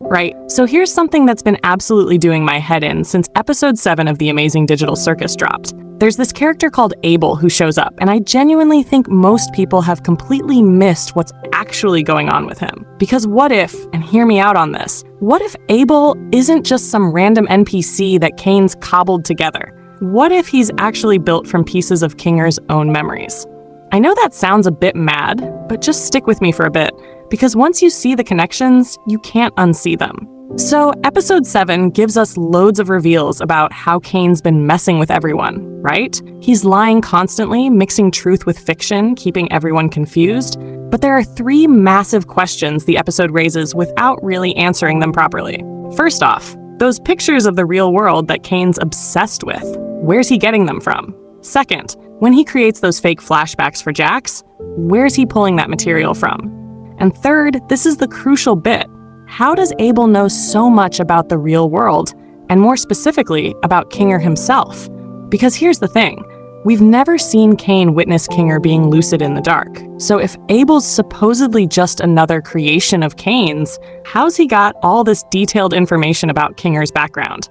Right, so here's something that's been absolutely doing my head in since episode 7 of The Amazing Digital Circus dropped. There's this character called Abel who shows up, and I genuinely think most people have completely missed what's actually going on with him. Because what if, and hear me out on this, what if Abel isn't just some random NPC that Caine's cobbled together? What if he's actually built from pieces of Kinger's own memories? I know that sounds a bit mad, but just stick with me for a bit, because once you see the connections, you can't unsee them. So episode 7 gives us loads of reveals about how Caine's been messing with everyone, right? He's lying constantly, mixing truth with fiction, keeping everyone confused. But there are 3 massive questions the episode raises without really answering them properly. First off, those pictures of the real world that Caine's obsessed with, where's he getting them from? Second, when he creates those fake flashbacks for Jax, where's he pulling that material from? And third, this is the crucial bit. How does Abel know so much about the real world, and more specifically, about Kinger himself? Because here's the thing, we've never seen Caine witness Kinger being lucid in the dark. So if Abel's supposedly just another creation of Caine's, how's he got all this detailed information about Kinger's background?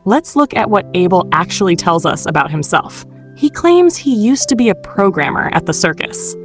Let's look at what Abel actually tells us about himself. He claims he used to be a programmer at the circus.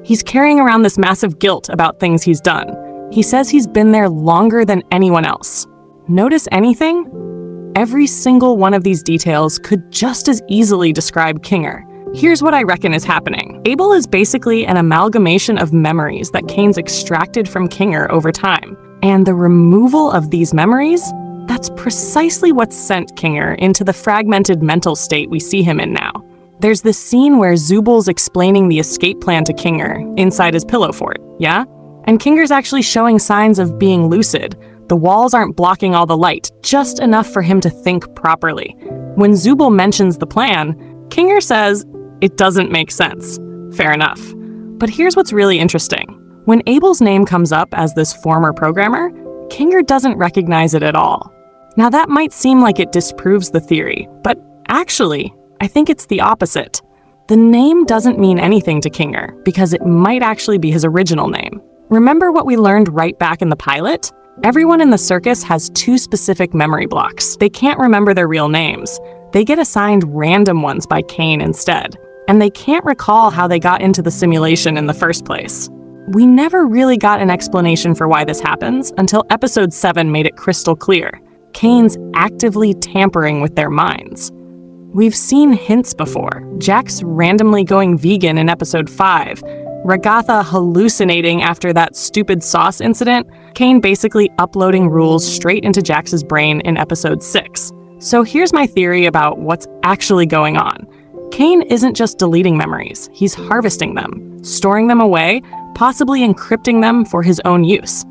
He's carrying around this massive guilt about things he's done. He says he's been there longer than anyone else. Notice anything? Every single one of these details could just as easily describe Kinger. Here's what I reckon is happening. Abel is basically an amalgamation of memories that Caine's extracted from Kinger over time. And the removal of these memories, that's precisely what sent Kinger into the fragmented mental state we see him in now. There's this scene where Zubal's explaining the escape plan to Kinger inside his pillow fort, yeah? And Kinger's actually showing signs of being lucid. The walls aren't blocking all the light, just enough for him to think properly. When Zubal mentions the plan, Kinger says, it doesn't make sense. Fair enough. But here's what's really interesting. When Abel's name comes up as this former programmer, Kinger doesn't recognize it at all. Now that might seem like it disproves the theory, but actually, I think it's the opposite. The name doesn't mean anything to Kinger because it might actually be his original name. Remember what we learned right back in the pilot? Everyone in the circus has 2 specific memory blocks. They can't remember their real names. They get assigned random ones by Caine instead. And they can't recall how they got into the simulation in the first place. We never really got an explanation for why this happens until episode 7 made it crystal clear. Caine's actively tampering with their minds. We've seen hints before. Jax randomly going vegan in episode 5. Ragatha hallucinating after that stupid sauce incident, Caine basically uploading rules straight into Jax's brain in episode 6. So here's my theory about what's actually going on. Caine isn't just deleting memories, he's harvesting them, storing them away, possibly encrypting them for his own use.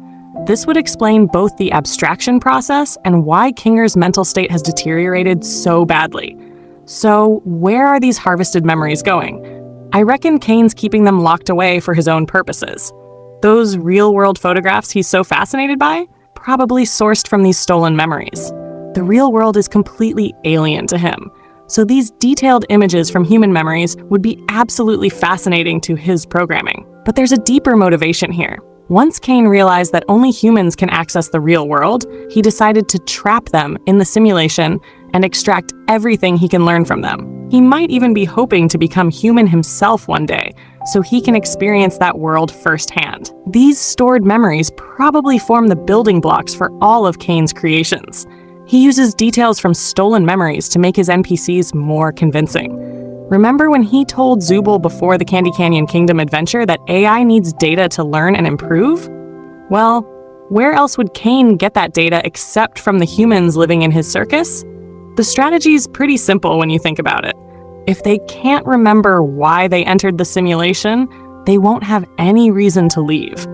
This would explain both the abstraction process and why Kinger's mental state has deteriorated so badly. So where are these harvested memories going? I reckon Caine's keeping them locked away for his own purposes. Those real-world photographs he's so fascinated by? Probably sourced from these stolen memories. The real world is completely alien to him, so these detailed images from human memories would be absolutely fascinating to his programming. But there's a deeper motivation here. Once Caine realized that only humans can access the real world, he decided to trap them in the simulation and extract everything he can learn from them. He might even be hoping to become human himself one day, so he can experience that world firsthand. These stored memories probably form the building blocks for all of Caine's creations. He uses details from stolen memories to make his NPCs more convincing. Remember when he told Zubal before the Candy Canyon Kingdom adventure that AI needs data to learn and improve? Well, where else would Caine get that data except from the humans living in his circus? The strategy's pretty simple when you think about it. If they can't remember why they entered the simulation, they won't have any reason to leave.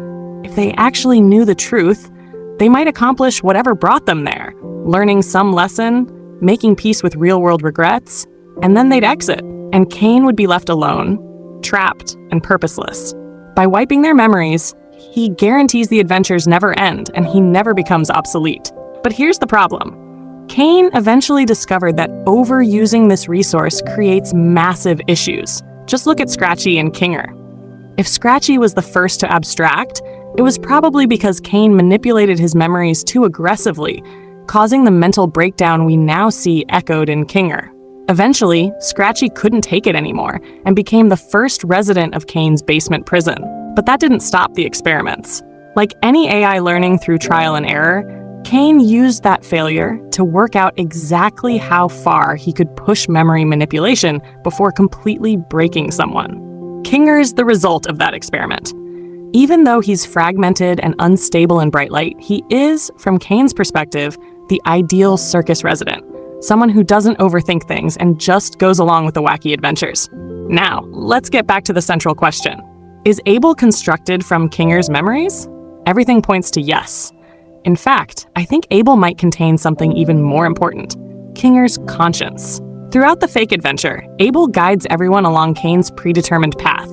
If they actually knew the truth, they might accomplish whatever brought them there, learning some lesson, making peace with real-world regrets, and then they'd exit, and Caine would be left alone, trapped, and purposeless. By wiping their memories, he guarantees the adventures never end and he never becomes obsolete. But here's the problem. Caine eventually discovered that overusing this resource creates massive issues. Just look at Scratchy and Kinger. If Scratchy was the first to abstract, It was probably because Caine manipulated his memories too aggressively, causing the mental breakdown we now see echoed in Kinger. Eventually, Scratchy couldn't take it anymore and became the first resident of Caine's basement prison. But that didn't stop the experiments. Like any AI learning through trial and error, Caine used that failure to work out exactly how far he could push memory manipulation before completely breaking someone. Kinger's the result of that experiment. Even though he's fragmented and unstable in bright light, he is, from Caine's perspective, the ideal circus resident. Someone who doesn't overthink things and just goes along with the wacky adventures. Now, let's get back to the central question. Is Abel constructed from Kinger's memories? Everything points to yes. In fact, I think Abel might contain something even more important: Kinger's conscience. Throughout the fake adventure, Abel guides everyone along Caine's predetermined path,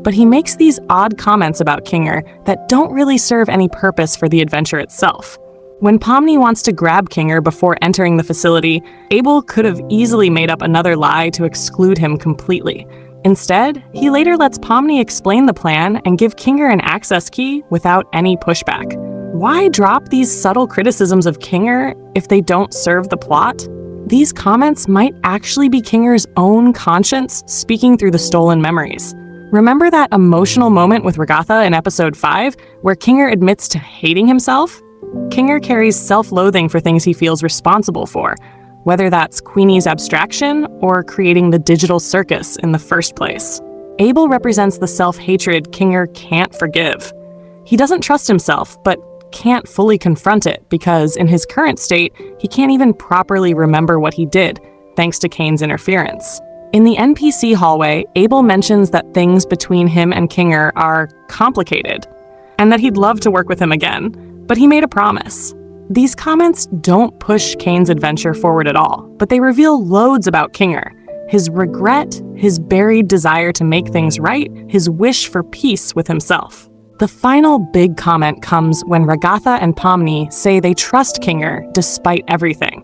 but he makes these odd comments about Kinger that don't really serve any purpose for the adventure itself. When Pomni wants to grab Kinger before entering the facility, Abel could have easily made up another lie to exclude him completely. Instead, he later lets Pomni explain the plan and give Kinger an access key without any pushback. Why drop these subtle criticisms of Kinger if they don't serve the plot? These comments might actually be Kinger's own conscience speaking through the stolen memories. Remember that emotional moment with Ragatha in episode 5, where Kinger admits to hating himself? Kinger carries self-loathing for things he feels responsible for, whether that's Queenie's abstraction or creating the digital circus in the first place. Abel represents the self-hatred Kinger can't forgive. He doesn't trust himself, but can't fully confront it because in his current state, he can't even properly remember what he did, thanks to Caine's interference. In the NPC hallway, Abel mentions that things between him and Kinger are complicated, and that he'd love to work with him again, but he made a promise. These comments don't push Caine's adventure forward at all, but they reveal loads about Kinger: his regret, his buried desire to make things right, his wish for peace with himself. The final big comment comes when Ragatha and Pomni say they trust Kinger despite everything.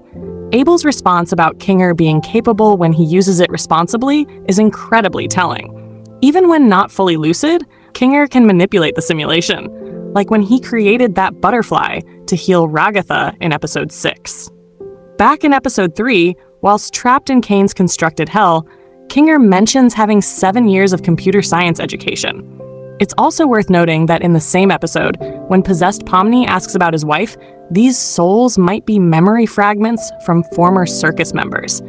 Abel's response about Kinger being capable when he uses it responsibly is incredibly telling. Even when not fully lucid, Kinger can manipulate the simulation, like when he created that butterfly to heal Ragatha in episode 6. Back in episode 3, whilst trapped in Caine's constructed hell, Kinger mentions having 7 years of computer science education. It's also worth noting that in the same episode, when possessed Pomni asks about his wife, these souls might be memory fragments from former circus members.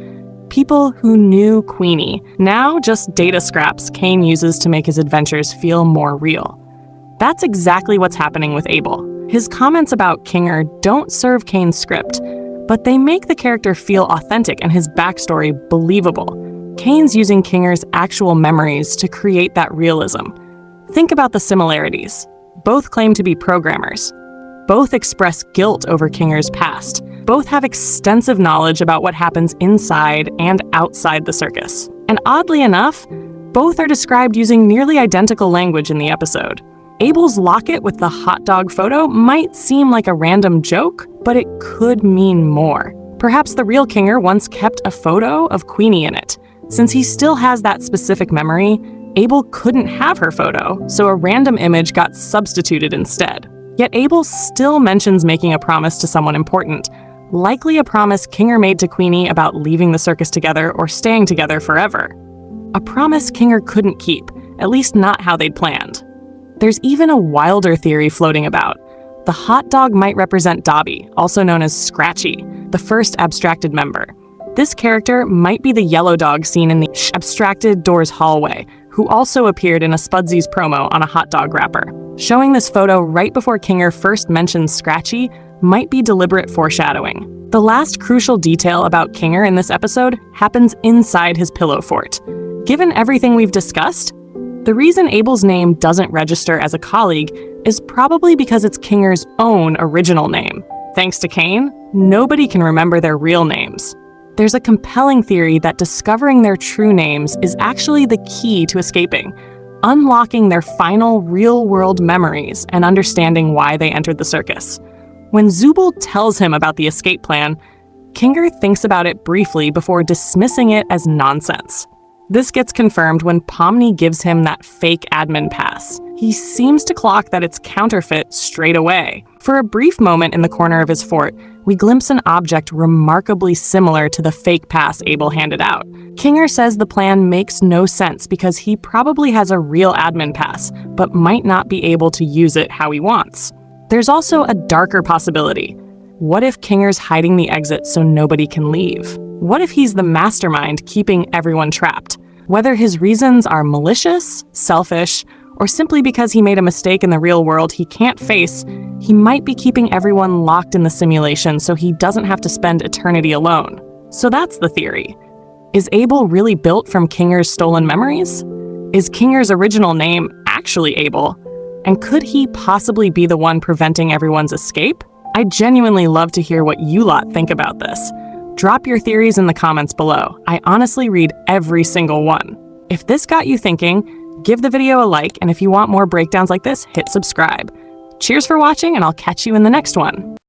People who knew Queenie, now just data scraps Caine uses to make his adventures feel more real. That's exactly what's happening with Abel. His comments about Kinger don't serve Caine's script, but they make the character feel authentic and his backstory believable. Caine's using Kinger's actual memories to create that realism. Think about the similarities. Both claim to be programmers. Both express guilt over Kinger's past. Both have extensive knowledge about what happens inside and outside the circus. And oddly enough, both are described using nearly identical language in the episode. Abel's locket with the hot dog photo might seem like a random joke, but it could mean more. Perhaps the real Kinger once kept a photo of Queenie in it. Since he still has that specific memory, Abel couldn't have her photo, so a random image got substituted instead. Yet Abel still mentions making a promise to someone important, likely a promise Kinger made to Queenie about leaving the circus together or staying together forever. A promise Kinger couldn't keep, at least not how they'd planned. There's even a wilder theory floating about. The hot dog might represent Dobby, also known as Scratchy, the first abstracted member. This character might be the yellow dog seen in the abstracted doors hallway, who also appeared in a Spudsies promo on a hot dog wrapper. Showing this photo right before Kinger first mentions Scratchy might be deliberate foreshadowing. The last crucial detail about Kinger in this episode happens inside his pillow fort. Given everything we've discussed, the reason Abel's name doesn't register as a colleague is probably because it's Kinger's own original name. Thanks to Caine, nobody can remember their real names. There's a compelling theory that discovering their true names is actually the key to escaping, unlocking their final real-world memories and understanding why they entered the circus. When Zubul tells him about the escape plan, Kinger thinks about it briefly before dismissing it as nonsense. This gets confirmed when Pomni gives him that fake admin pass. he seems to clock that it's counterfeit straight away. For a brief moment in the corner of his fort, we glimpse an object remarkably similar to the fake pass Abel handed out. Kinger says the plan makes no sense because he probably has a real admin pass, but might not be able to use it how he wants. There's also a darker possibility. What if Kinger's hiding the exit so nobody can leave? What if he's the mastermind keeping everyone trapped? Whether his reasons are malicious, selfish, or simply because he made a mistake in the real world he can't face, he might be keeping everyone locked in the simulation so he doesn't have to spend eternity alone. So that's the theory. Is Abel really built from Kinger's stolen memories? Is Kinger's original name actually Abel? And could he possibly be the one preventing everyone's escape? I'd genuinely love to hear what you lot think about this. Drop your theories in the comments below. I honestly read every single one. If this got you thinking, give the video a like, and if you want more breakdowns like this, hit subscribe. Cheers for watching, and I'll catch you in the next one.